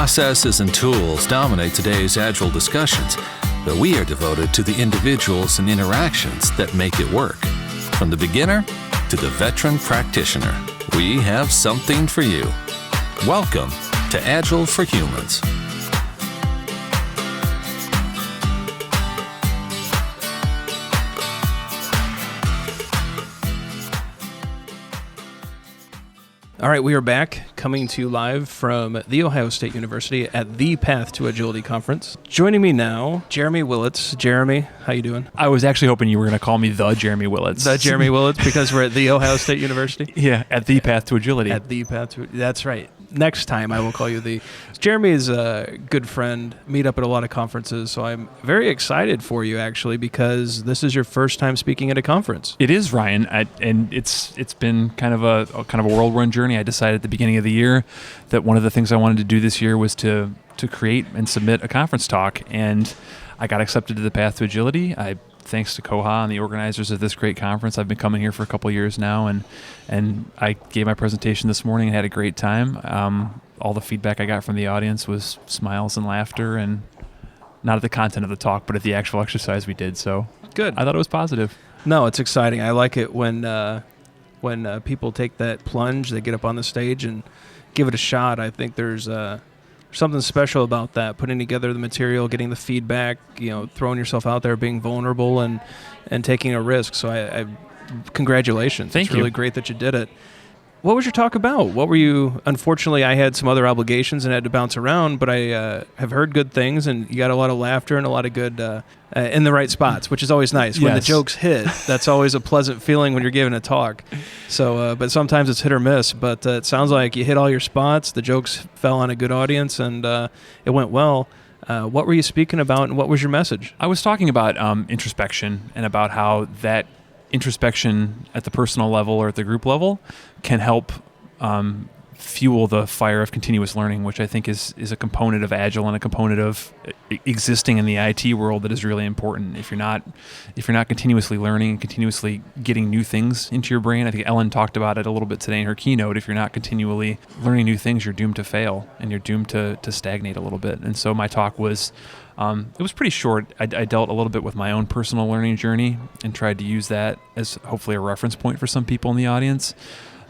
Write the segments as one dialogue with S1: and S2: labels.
S1: Processes and tools dominate today's Agile discussions, but we are devoted to the individuals and interactions that make it work. From the beginner to the veteran practitioner, we have something for you. Welcome to Agile for Humans.
S2: All right, we are back, coming to you live from The Ohio State University at the Path to Agility Conference. Joining me now, Jeremy Willets. Jeremy, how you doing?
S3: I was actually hoping you were going to call me the Jeremy Willets.
S2: The Jeremy Willets, because we're at The Ohio State University?
S3: Yeah, at the Path to Agility.
S2: At the Path to... That's right. Next time I will call you the... Jeremy is a good friend, meet up at a lot of conferences, so I'm very excited for you, actually, because this is your first time speaking at a conference.
S3: It is, Ryan, and it's been kind of a whirlwind journey. I decided at the beginning of the year that one of the things I wanted to do this year was to create and submit a conference talk, and I got accepted to the Path to Agility. Thanks to Koha and the organizers of this great conference. I've been coming here for a couple of years now, and I gave my presentation this morning and had a great time. All the feedback I got from the audience was smiles and laughter, and not at the content of the talk, but at the actual exercise we did. So
S2: good.
S3: I thought it was positive.
S2: No, it's exciting. I like it when people take that plunge, they get up on the stage and give it a shot. I think there's something special about that, putting together the material, getting the feedback, throwing yourself out there, being vulnerable and taking a risk. So I congratulations.
S3: Thank you.
S2: It's really great that you did it. What was your talk about? What were you... Unfortunately, I had some other obligations and had to bounce around, but I have heard good things, and you got a lot of laughter and a lot of good in the right spots, which is always nice. Yes. When the jokes hit, that's always a pleasant feeling when you're giving a talk. So, but sometimes it's hit or miss, but it sounds like you hit all your spots, the jokes fell on a good audience, and it went well. What were you speaking about, and what was your message?
S3: I was talking about introspection and about how that introspection at the personal level or at the group level can help fuel the fire of continuous learning, which I think is a component of Agile and a component of existing in the IT world that is really important. If you're not continuously learning and continuously getting new things into your brain, I think Ellen talked about it a little bit today in her keynote. If you're not continually learning new things, you're doomed to fail and you're doomed to stagnate a little bit. And so my talk was it was pretty short. I dealt a little bit with my own personal learning journey and tried to use that as hopefully a reference point for some people in the audience.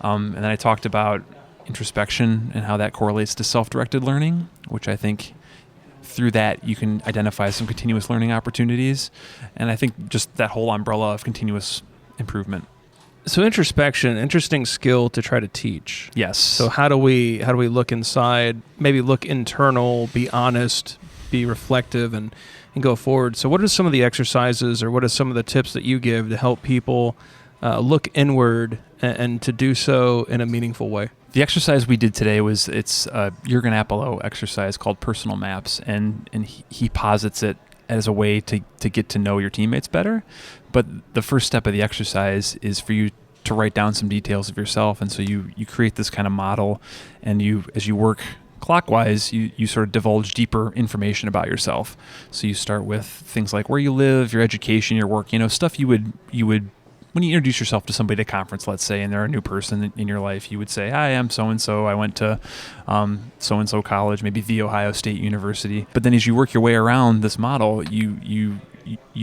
S3: And then I talked about introspection and how that correlates to self-directed learning, which I think through that you can identify some continuous learning opportunities. And I think just that whole umbrella of continuous improvement.
S2: So introspection, interesting skill to try to teach.
S3: Yes.
S2: So how do we look inside, maybe look internal, be honest, be reflective, and go forward? So what are some of the exercises or what are some of the tips that you give to help people look inward and to do so in a meaningful way?
S3: The exercise we did today it's a Jürgen Apollo exercise called Personal Maps, and he posits it as a way to get to know your teammates better. But the first step of the exercise is for you to write down some details of yourself, and so you create this kind of model, and as you work clockwise, you sort of divulge deeper information about yourself. So you start with things like where you live, your education, your work, stuff you would when you introduce yourself to somebody at a conference, let's say, and they're a new person in your life, you would say, "Hi, I'm so-and-so. I went to so-and-so college, maybe The Ohio State University." But then as you work your way around this model, you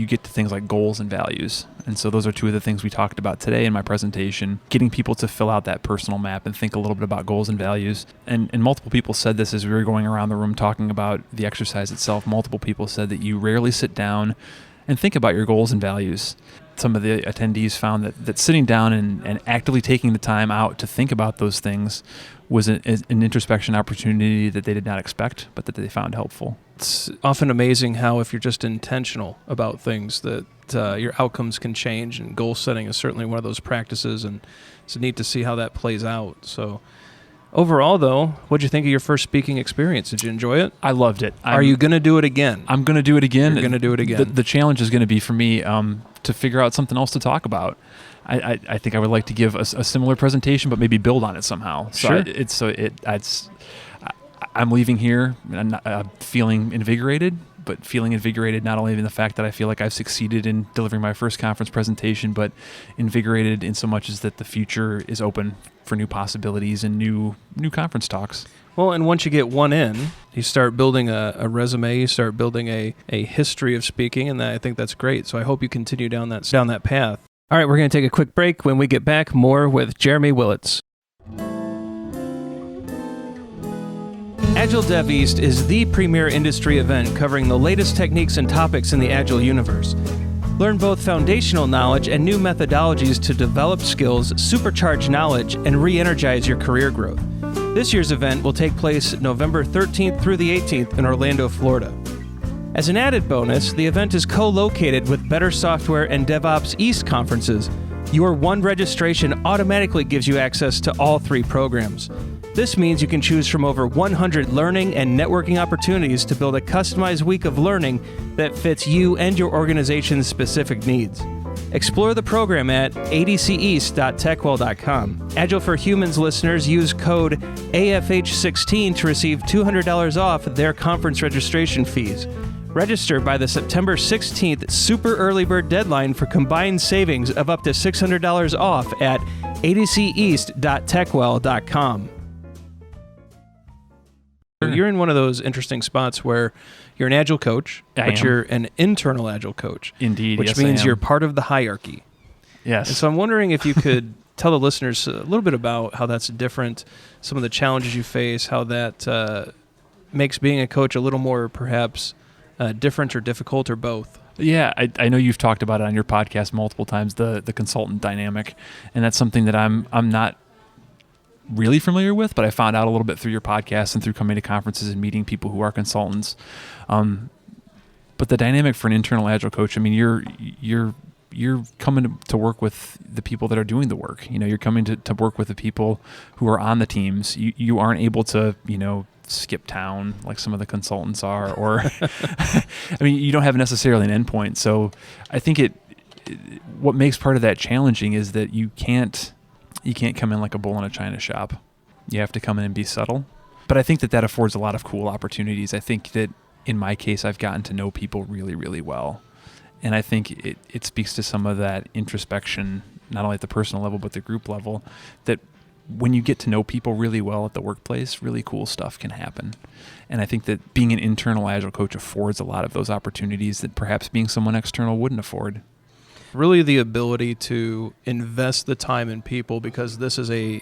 S3: get to things like goals and values. And so those are two of the things we talked about today in my presentation, getting people to fill out that personal map and think a little bit about goals and values. And multiple people said this as we were going around the room talking about the exercise itself. Multiple people said that you rarely sit down and think about your goals and values. Some of the attendees found that sitting down and actively taking the time out to think about those things was an introspection opportunity that they did not expect, but that they found helpful.
S2: It's often amazing how if you're just intentional about things that your outcomes can change, and goal setting is certainly one of those practices, and it's neat to see how that plays out. So overall, though, what'd you think of your first speaking experience? Did you enjoy it?
S3: I loved it.
S2: Are you going to do it again?
S3: I'm going to do it again.
S2: You're going to do it again.
S3: The challenge is going to be for me to figure out something else to talk about. I think I would like to give a similar presentation, but maybe build on it somehow.
S2: Sure.
S3: I'm leaving here and I'm feeling invigorated, but feeling invigorated not only in the fact that I feel like I've succeeded in delivering my first conference presentation, but invigorated in so much as that the future is open for new possibilities and new conference talks.
S2: Well, and once you get one in, you start building a resume, you start building a history of speaking, and I think that's great. So I hope you continue down that path. All right, we're going to take a quick break. When we get back, more with Jeremy Willets. Agile Dev East is the premier industry event covering the latest techniques and topics in the Agile universe. Learn both foundational knowledge and new methodologies to develop skills, supercharge knowledge, and re-energize your career growth. This year's event will take place November 13th through the 18th in Orlando, Florida. As an added bonus, the event is co-located with Better Software and DevOps East conferences. Your one registration automatically gives you access to all 3 programs. This means you can choose from over 100 learning and networking opportunities to build a customized week of learning that fits you and your organization's specific needs. Explore the program at adceast.techwell.com. Agile for Humans listeners use code AFH16 to receive $200 off their conference registration fees. Register by the September 16th super early bird deadline for combined savings of up to $600 off at adceast.techwell.com. You're in one of those interesting spots where you're an Agile coach, but you're an internal Agile coach.
S3: Indeed,
S2: which means you're part of the hierarchy.
S3: Yes.
S2: And so I'm wondering if you could tell the listeners a little bit about how that's different, some of the challenges you face, how that makes being a coach a little more perhaps different or difficult or both.
S3: Yeah, I know you've talked about it on your podcast multiple times, the consultant dynamic, and that's something that I'm not really familiar with, but I found out a little bit through your podcast and through coming to conferences and meeting people who are consultants. But the dynamic for an internal Agile coach, I mean, you're coming to work with the people that are doing the work. You're coming to work with the people who are on the teams. You aren't able to, skip town like some of the consultants are, or I mean, you don't have necessarily an endpoint. So I think what makes part of that challenging is that you can't come in like a bull in a china shop. You have to come in and be subtle. But I think that affords a lot of cool opportunities. I think that in my case, I've gotten to know people really, really well. And I think it speaks to some of that introspection, not only at the personal level, but the group level, that when you get to know people really well at the workplace, really cool stuff can happen. And I think that being an internal Agile coach affords a lot of those opportunities that perhaps being someone external wouldn't afford.
S2: Really the ability to invest the time in people, because this is a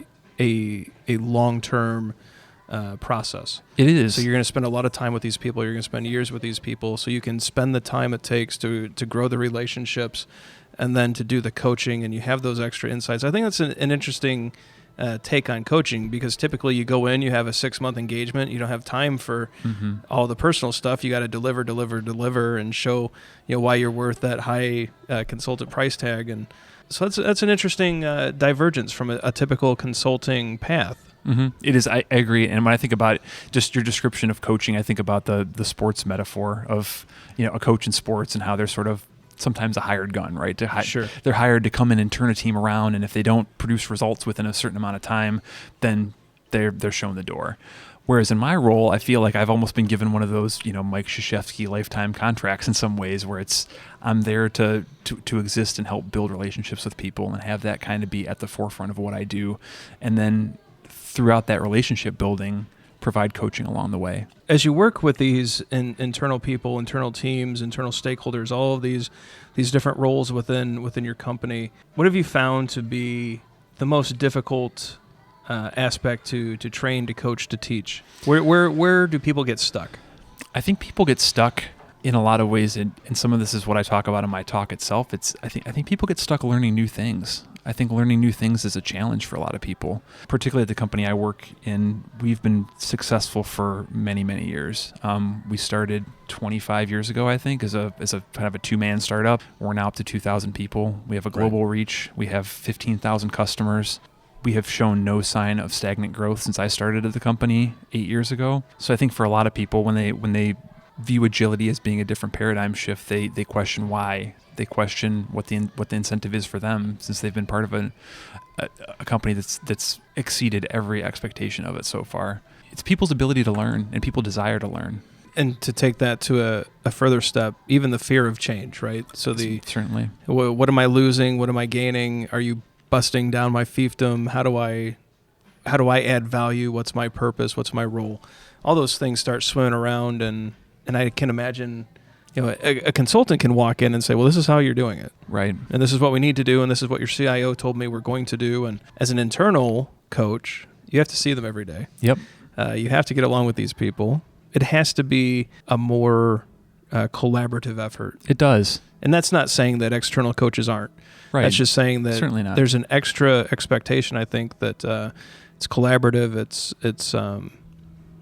S2: long-term process.
S3: It is.
S2: So you're going to spend a lot of time with these people. You're going to spend years with these people. So you can spend the time it takes to grow the relationships and then to do the coaching, and you have those extra insights. I think that's an interesting take on coaching, because typically you go in, you have a 6-month engagement, you don't have time for all the personal stuff. You got to deliver and show why you're worth that high consultant price tag. And so that's an interesting divergence from a typical consulting path.
S3: Mm-hmm. It is. I agree. And when I think about just your description of coaching, I think about the sports metaphor of a coach in sports and how they're sort of sometimes a hired gun, right?
S2: Sure.
S3: They're hired to come in and turn a team around, and if they don't produce results within a certain amount of time, then they're shown the door. Whereas in my role, I feel like I've almost been given one of those, Mike Krzyzewski lifetime contracts in some ways, where I'm there to exist and help build relationships with people and have that kind of be at the forefront of what I do, and then throughout that relationship building, provide coaching along the way.
S2: As you work with these internal people, internal teams, internal stakeholders, all of these different roles within your company, what have you found to be the most difficult aspect to train, to coach, to teach? Where do people get stuck?
S3: I think people get stuck in a lot of ways, and some of this is what I talk about in my talk itself. I think people get stuck learning new things. I think learning new things is a challenge for a lot of people, particularly at the company I work in. We've been successful for many, many years. We started 25 years ago, I think, as a kind of a 2-man startup. We're now up to 2,000 people. We have a global reach. We have 15,000 customers. We have shown no sign of stagnant growth since I started at the company 8 years ago. So I think for a lot of people, when they view agility as being a different paradigm shift, they question why. They question what the incentive is for them, since they've been part of a company that's exceeded every expectation of it so far. It's people's ability to learn, and people desire to learn.
S2: And to take that to a further step, even the fear of change, right? So
S3: certainly,
S2: what am I losing? What am I gaining? Are you busting down my fiefdom? How do I add value? What's my purpose? What's my role? All those things start swimming around, and I can imagine, a consultant can walk in and say, well, this is how you're doing it.
S3: Right.
S2: And this is what we need to do, and this is what your CIO told me we're going to do. And as an internal coach, you have to see them every day.
S3: Yep.
S2: You have to get along with these people. It has to be a more collaborative effort.
S3: It does.
S2: And that's not saying that external coaches aren't.
S3: Right.
S2: That's just saying that
S3: Certainly not.
S2: There's an extra expectation, I think, that it's collaborative. It's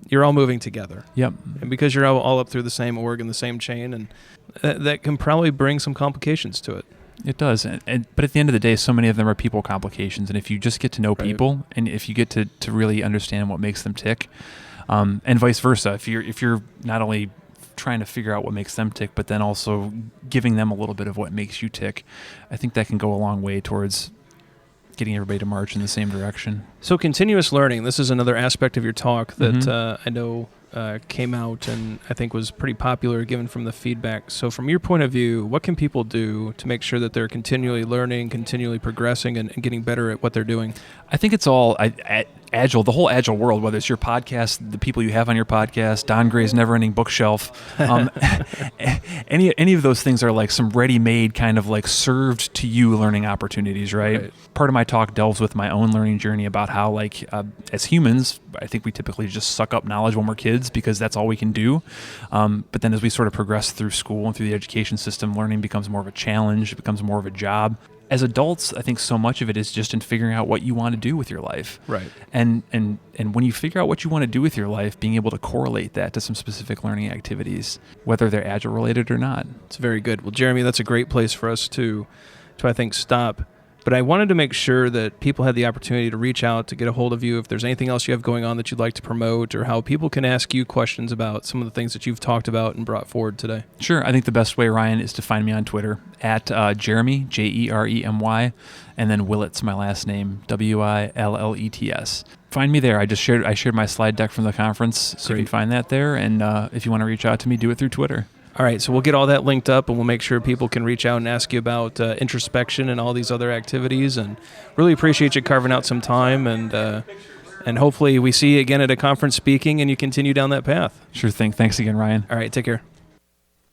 S2: you're all moving together.
S3: Yep.
S2: And because you're all up through the same org and the same chain, and that can probably bring some complications to it.
S3: It does. But at the end of the day, so many of them are people complications. And if you just get to know people, and if you get to really understand what makes them tick, and vice versa, if you're not only trying to figure out what makes them tick, but then also giving them a little bit of what makes you tick, I think that can go a long way towards getting everybody to march in the same direction.
S2: So continuous learning, this is another aspect of your talk that I know came out and I think was pretty popular given from the feedback. So from your point of view, what can people do to make sure that they're continually learning, continually progressing, and getting better at what they're doing?
S3: I think it's all Agile, the whole Agile world, whether it's your podcast, the people you have on your podcast, Don Gray's Never-Ending Bookshelf, any of those things are like some ready-made kind of like served to you learning opportunities, right? Part of my talk delves with my own learning journey about how like as humans, I think we typically just suck up knowledge when we're kids because that's all we can do. But then as we sort of progress through school and through the education system, learning becomes more of a challenge, it becomes more of a job. As adults, I think so much of it is just in figuring out what you want to do with your life.
S2: Right.
S3: And when you figure out what you want to do with your life, being able to correlate that to some specific learning activities, whether they're Agile related or not.
S2: It's very good. Well, Jeremy, that's a great place for us to I think, stop. But I wanted to make sure that people had the opportunity to reach out, to get a hold of you if there's anything else you have going on that you'd like to promote, or how people can ask you questions about some of the things that you've talked about and brought forward today.
S3: Sure. I think the best way, Ryan, is to find me on Twitter at Jeremy, Jeremy, and then Willets, my last name, Willets. Find me there. I shared my slide deck from the conference, so you can find that there. And if you want to reach out to me, do it through Twitter.
S2: All right, so we'll get all that linked up, and we'll make sure people can reach out and ask you about introspection and all these other activities. And really appreciate you carving out some time, and hopefully we see you again at a conference speaking, and you continue down that path.
S3: Sure thing. Thanks again, Ryan.
S2: All right, take care.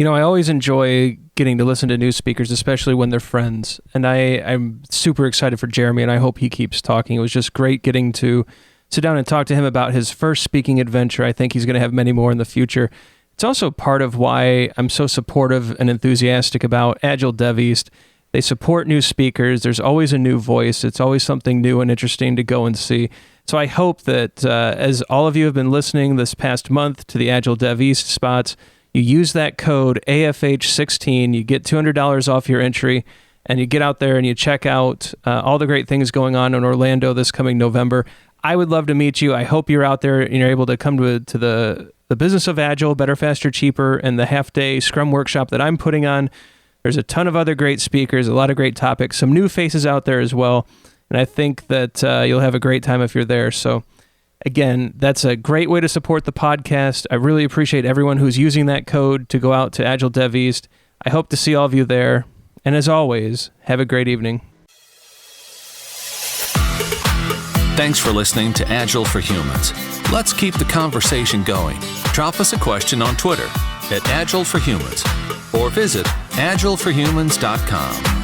S2: I always enjoy getting to listen to new speakers, especially when they're friends. And I'm super excited for Jeremy, and I hope he keeps talking. It was just great getting to sit down and talk to him about his first speaking adventure. I think he's going to have many more in the future. It's also part of why I'm so supportive and enthusiastic about Agile Dev East. They support new speakers. There's always a new voice. It's always something new and interesting to go and see. So I hope that as all of you have been listening this past month to the Agile Dev East spots, you use that code AFH16, you get $200 off your entry, and you get out there and you check out all the great things going on in Orlando this coming November. I would love to meet you. I hope you're out there and you're able to come to the Business of Agile, Better, Faster, Cheaper, and the half-day Scrum workshop that I'm putting on. There's a ton of other great speakers, a lot of great topics, some new faces out there as well, and I think that you'll have a great time if you're there. So again, that's a great way to support the podcast. I really appreciate everyone who's using that code to go out to Agile Dev East. I hope to see all of you there, and as always, have a great evening.
S1: Thanks for listening to Agile for Humans. Let's keep the conversation going. Drop us a question on Twitter at Agile for Humans or visit agileforhumans.com.